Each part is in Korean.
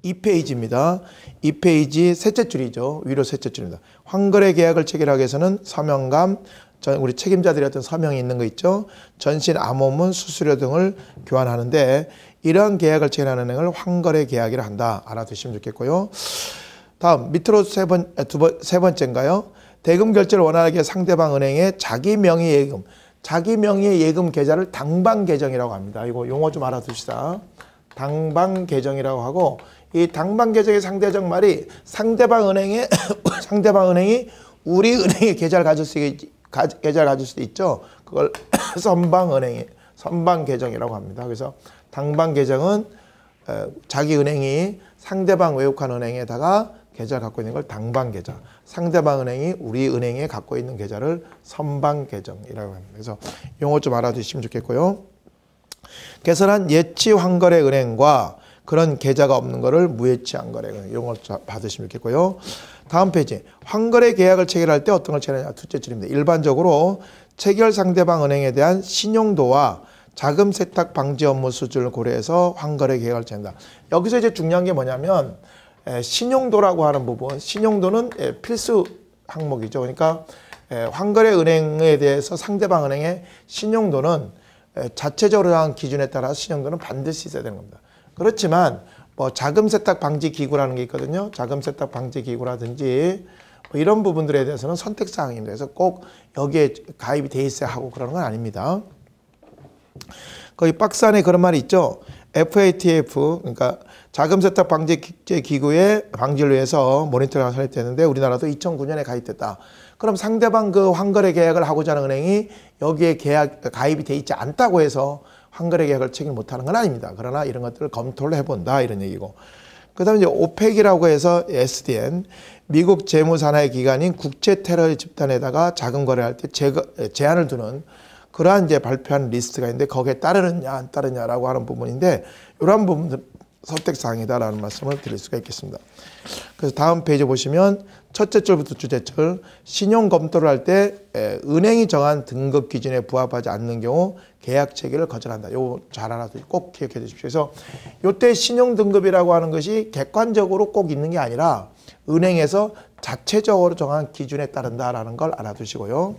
2페이지입니다. 2페이지 셋째 줄이죠. 위로 셋째 줄입니다. 환거래 계약을 체결하기 위해서는 서명감, 우리 책임자들이 어떤 서명이 있는 거 있죠. 전신 암호문, 수수료 등을 교환하는데 이러한 계약을 체결하는 은행을 환거래 계약이라 한다. 알아두시면 좋겠고요. 다음 밑으로 세 번째인가요? 대금 결제를 원활하게 상대방 은행에 자기 명의 예금, 자기 명의 예금 계좌를 당방 계정이라고 합니다. 이거 용어 좀 알아두시다. 당방 계정이라고 하고 이 당방 계정의 상대적 말이 상대방 은행에 상대방 은행이 우리 은행에 계좌를 가질 수도 있죠. 그걸 선방 계정이라고 합니다. 그래서 당방 계정은 자기 은행이 상대방 외국한 은행에다가 계좌를 갖고 있는 걸 당방 계좌, 상대방 은행이 우리 은행에 갖고 있는 계좌를 선방 계정이라고 합니다. 그래서 용어 좀 알아두시면 좋겠고요. 개설한 예치 환거래 은행과 그런 계좌가 없는 거를 무예치 환거래 은행, 용어 받으시면 좋겠고요. 다음 페이지. 환거래 계약을 체결할 때 어떤 걸 체결하냐. 둘째 줄입니다. 일반적으로 체결 상대방 은행에 대한 신용도와 자금 세탁 방지 업무 수준을 고려해서 환거래 계약을 체결한다. 여기서 이제 중요한 게 뭐냐면 신용도라고 하는 부분, 신용도는 필수 항목이죠. 그러니까 환거래 은행에 대해서 상대방 은행의 신용도는 자체적으로 정한 기준에 따라 신용도는 반드시 있어야 되는 겁니다. 그렇지만 뭐 자금 세탁 방지 기구라는 게 있거든요. 자금 세탁 방지 기구라든지 뭐 이런 부분들에 대해서는 선택 사항입니다. 그래서 꼭 여기에 가입이 돼 있어야 하고 그러는 건 아닙니다. 거기 박스 안에 그런 말이 있죠. FATF, 그러니까 자금 세탁 방지 기구의 방지를 위해서 모니터링이 설립됐는데 우리나라도 2009년에 가입됐다. 그럼 상대방 그 환거래 계약을 하고자 하는 은행이 여기에 가입이 돼 있지 않다고 해서 환거래 계약을 체결 못하는 건 아닙니다. 그러나 이런 것들을 검토를 해본다 이런 얘기고. 그다음에 이제 오펙이라고 해서 SDN, 미국 재무산하의 기관인 국제 테러 집단에다가 자금 거래할 때 제한을 두는 그러한 이제 발표한 리스트가 있는데 거기에 따르느냐 안 따르냐라고 하는 부분인데 이러한 부분들 선택사항이다라는 말씀을 드릴 수가 있겠습니다. 그래서 다음 페이지 보시면 첫째 줄부터 둘째 줄 신용 검토를 할 때 은행이 정한 등급 기준에 부합하지 않는 경우 계약 체결을 거절한다. 요거 잘 알아두시고 꼭 기억해 두십시오. 그래서 요때 신용 등급이라고 하는 것이 객관적으로 꼭 있는 게 아니라 은행에서 자체적으로 정한 기준에 따른다라는 걸 알아두시고요.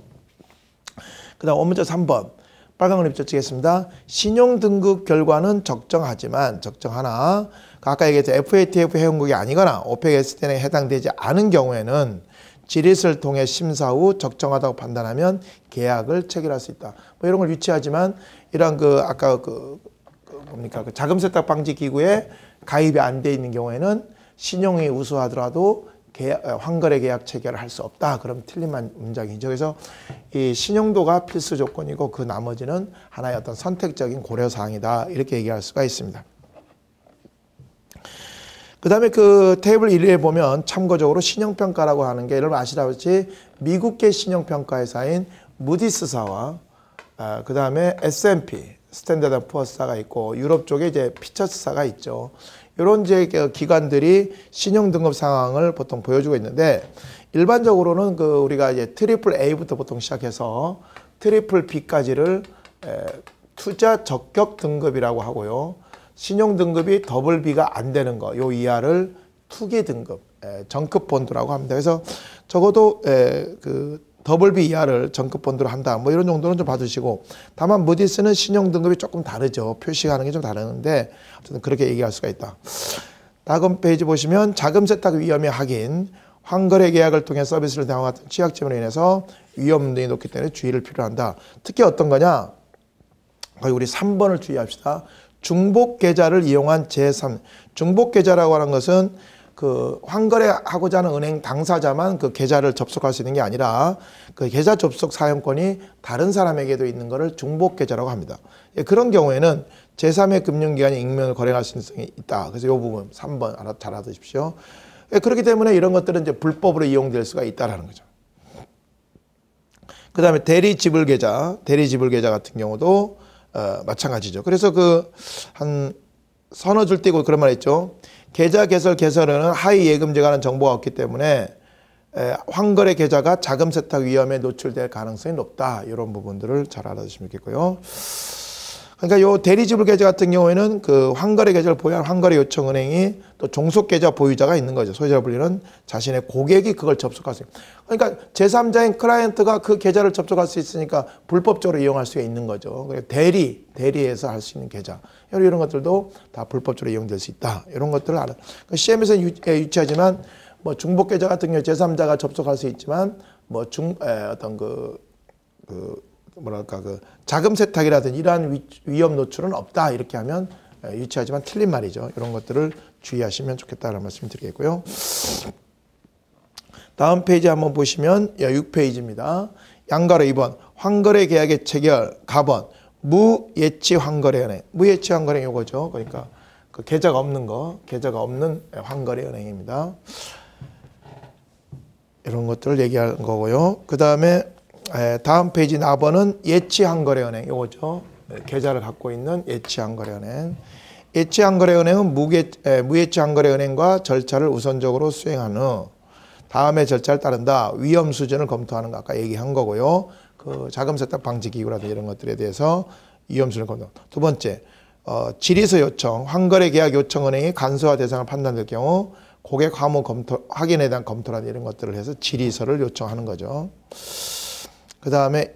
그 다음 원문자 3번 빨간 그림 펼치겠습니다. 신용 등급 결과는 적정하나 아까 얘기했죠. FATF 회원국이 아니거나 오펙 SDN에 해당되지 않은 경우에는 지릿을 통해 심사 후 적정하다고 판단하면 계약을 체결할 수 있다. 뭐 이런 걸 유치하지만 이런 아까 뭡니까 그 자금 세탁 방지 기구에 가입이 안 돼 있는 경우에는 신용이 우수하더라도 환거래 계약 체결을 할 수 없다. 그럼 틀린 문장이죠. 그래서 이 신용도가 필수 조건이고 그 나머지는 하나의 어떤 선택적인 고려 사항이다. 이렇게 얘기할 수가 있습니다. 그 다음에 그 테이블 1위에 보면 참고적으로 신용평가라고 하는 게 여러분 아시다시피 미국계 신용평가회사인 무디스사와 그 다음에 S&P 스탠다드 푸어스사가 있고 유럽 쪽에 이제 피처스사가 있죠. 이런 이제 기관들이 신용 등급 상황을 보통 보여주고 있는데 일반적으로는 우리가 이제 트리플 A부터 보통 시작해서 트리플 B까지를 투자 적격 등급이라고 하고요. 신용 등급이 더블 B가 안 되는 거, 요 이하를 투기 등급, 정급 본드라고 합니다. 그래서 적어도 더블 B 이하를 정급 본드로 한다. 뭐 이런 정도는 좀 봐두시고 다만 무디스는 신용 등급이 조금 다르죠. 표시하는 게 좀 다르는데 어쨌든 그렇게 얘기할 수가 있다. 다음 페이지 보시면 자금 세탁 위험의 확인, 환거래 계약을 통해 서비스를 대항한 같은 취약점으로 인해서 위험등이 높기 때문에 주의를 필요한다. 특히 어떤 거냐? 거기 우리 3번을 주의합시다. 중복 계좌를 이용한 제3, 중복 계좌라고 하는 것은 그 환거래하고자 하는 은행 당사자만 그 계좌를 접속할 수 있는 게 아니라 그 계좌 접속 사용권이 다른 사람에게도 있는 것을 중복 계좌라고 합니다. 그런 경우에는 제3의 금융기관이 익명을 거래할 수 있는 성이 있다. 그래서 이 부분 3번 잘 알아두십시오. 그렇기 때문에 이런 것들은 이제 불법으로 이용될 수가 있다라는 거죠. 그 다음에 대리 지불 계좌 같은 경우도 마찬가지죠. 그래서 한 서너 줄 띄고 그런 말 있죠. 계좌 개설에는 하위 예금제가 하는 정보가 없기 때문에 환거래 계좌가 자금 세탁 위험에 노출될 가능성이 높다. 이런 부분들을 잘 알아두시면 좋겠고요. 그러니까 요 대리지불 계좌 같은 경우에는 그 환거래 계좌를 보유한 환거래 요청은행이 또 종속 계좌 보유자가 있는 거죠. 소유자 불리는 자신의 고객이 그걸 접속할 수 있어요. 그러니까 제3자인 클라이언트가 그 계좌를 접속할 수 있으니까 불법적으로 이용할 수 있는 거죠. 그러니까 대리에서 할 수 있는 계좌. 이런 것들도 다 불법적으로 이용될 수 있다. 이런 것들을 알아. 그러니까 시험에서 유치하지만 뭐 중복 계좌 같은 경우 제3자가 접속할 수 있지만 뭐 어떤 뭐랄까 자금 세탁이라든지 이러한 위험 노출은 없다 이렇게 하면 유치하지만 틀린 말이죠. 이런 것들을 주의하시면 좋겠다는 말씀 드리겠고요. 다음 페이지 한번 보시면 6페이지입니다. 양가로 2번 환거래 계약의 체결 가번 무예치 환거래은행. 무예치 환거래은 요거죠. 그러니까 그 계좌가 없는 환거래은행입니다. 이런 것들을 얘기하는 거고요. 그 다음에 다음 페이지 4번은 예치환거래은행 요거죠. 계좌를 갖고 있는 예치환거래은행. 예치환거래은행은 무예치환거래은행과 절차를 우선적으로 수행한 후 다음의 절차를 따른다. 위험 수준을 검토하는 거 아까 얘기한 거고요. 그 자금 세탁 방지 기구라든지 이런 것들에 대해서 위험 수준을 검토. 두 번째, 질의서 요청, 환거래 계약 요청 은행이 간소화 대상을 판단될 경우 고객 화무 검토, 확인에 대한 검토라든지 이런 것들을 해서 질의서를 요청하는 거죠. 그 다음에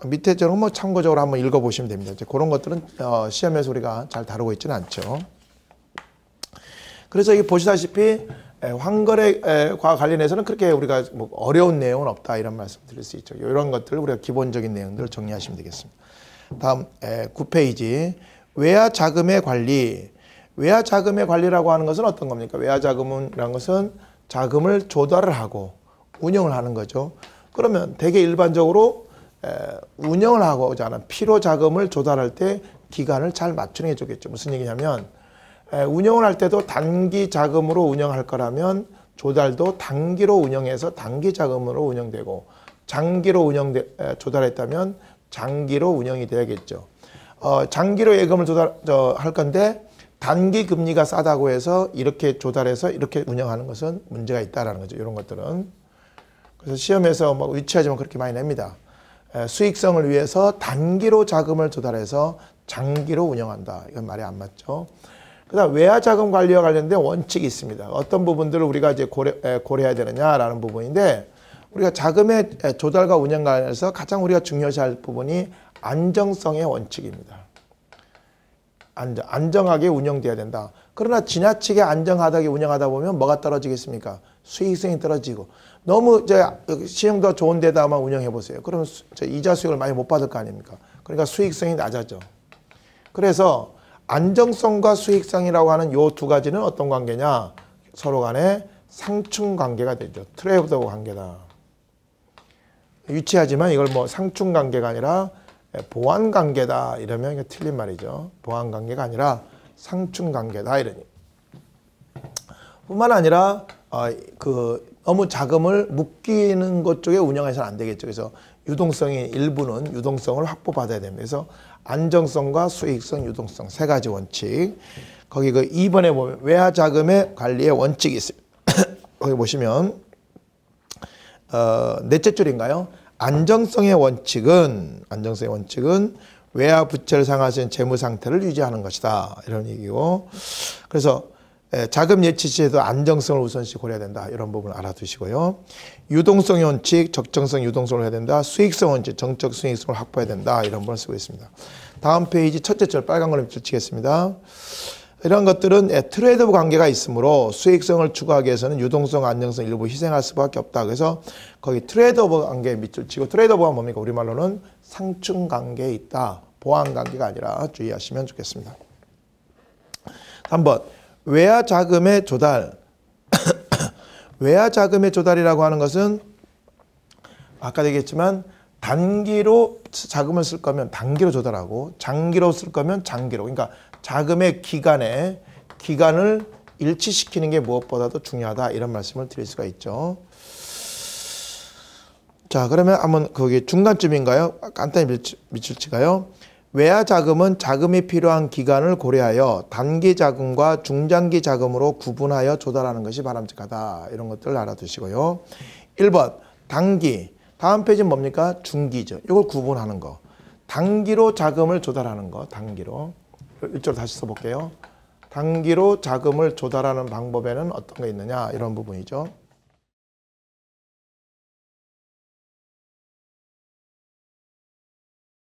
밑에 저는 뭐 참고적으로 한번 읽어보시면 됩니다. 이제 그런 것들은 시험에서 우리가 잘 다루고 있지는 않죠. 그래서 여기 보시다시피 환거래과 관련해서는 그렇게 우리가 뭐 어려운 내용은 없다 이런 말씀 드릴 수 있죠. 이런 것들을 우리가 기본적인 내용들을 정리하시면 되겠습니다. 다음 9페이지 외화 자금의 관리. 외화 자금의 관리라고 하는 것은 어떤 겁니까? 외화 자금이라는 것은 자금을 조달을 하고 운영을 하는 거죠. 그러면 되게 일반적으로 운영을 하고자 하는 필요 자금을 조달할 때 기간을 잘 맞추는 게 좋겠죠. 무슨 얘기냐면 운영을 할 때도 단기 자금으로 운영할 거라면 조달도 단기로 운영해서 단기 자금으로 운영되고 장기로 조달했다면 장기로 운영이 돼야겠죠. 장기로 예금을 조달할 건데 단기 금리가 싸다고 해서 이렇게 조달해서 이렇게 운영하는 것은 문제가 있다라는 거죠. 이런 것들은. 그래서 시험에서 뭐 유치하지만 그렇게 많이 냅니다. 수익성을 위해서 단기로 자금을 조달해서 장기로 운영한다. 이건 말이 안 맞죠. 그다음 외화 자금 관리와 관련된 원칙이 있습니다. 어떤 부분들을 우리가 이제 고려해야 되느냐라는 부분인데 우리가 자금의 조달과 운영 관련해서 가장 우리가 중요시할 부분이 안정성의 원칙입니다. 안정하게 운영돼야 된다. 그러나 지나치게 안정하게 운영하다 보면 뭐가 떨어지겠습니까? 수익성이 떨어지고 너무 시행도 좋은 데다만 운영해 보세요. 그러면 이자 수익을 많이 못 받을 거 아닙니까? 그러니까 수익성이 낮아져. 그래서 안정성과 수익성이라고 하는 요 두 가지는 어떤 관계냐? 서로 간에 상충 관계가 되죠. 트레이드 관계다. 유치하지만 이걸 뭐 상충 관계가 아니라 보완 관계다 이러면 이게 틀린 말이죠. 보완 관계가 아니라 상충 관계다 이러니. 뿐만 아니라 너무 자금을 묶이는 것 쪽에 운영해서는 안 되겠죠. 그래서 일부는 유동성을 확보받아야 됩니다. 그래서 안정성과 수익성, 유동성 세 가지 원칙. 거기 2번에 보면 외화 자금의 관리의 원칙이 있습니다. 거기 보시면 넷째 줄인가요? 안정성의 원칙은 외화 부채를 상환하신 재무 상태를 유지하는 것이다. 이런 얘기고. 그래서 자금 예치 시에도 안정성을 우선시 고려해야 된다. 이런 부분을 알아두시고요. 유동성의 원칙, 적정성 유동성을 해야 된다. 수익성 원칙, 정적 수익성을 확보해야 된다. 이런 부분을 쓰고 있습니다. 다음 페이지 첫째 줄 빨간 걸로 밑줄 치겠습니다. 이런 것들은 트레이드오프 관계가 있으므로 수익성을 추구하기 위해서는 유동성, 안정성 일부 희생할 수밖에 없다. 그래서 거기 트레이드오프 관계에 밑줄 치고 트레이드오프가 뭡니까? 우리말로는 상충 관계에 있다. 보완 관계가 아니라 주의하시면 좋겠습니다. 3번 외화 자금의 조달. 외화 자금의 조달이라고 하는 것은 아까도 얘기했지만 단기로 자금을 쓸 거면 단기로 조달하고 장기로 쓸 거면 장기로. 그러니까 자금의 기간을 일치시키는 게 무엇보다도 중요하다. 이런 말씀을 드릴 수가 있죠. 자, 그러면 한번 거기 중간쯤인가요? 간단히 밑줄 치가요. 외화 자금은 자금이 필요한 기간을 고려하여 단기 자금과 중장기 자금으로 구분하여 조달하는 것이 바람직하다. 이런 것들을 알아두시고요. 1번 단기. 다음 페이지는 뭡니까? 중기죠. 이걸 구분하는 거. 단기로 자금을 조달하는 것, 단기로. 일절 다시 써볼게요. 단기로 자금을 조달하는 방법에는 어떤 게 있느냐, 이런 부분이죠.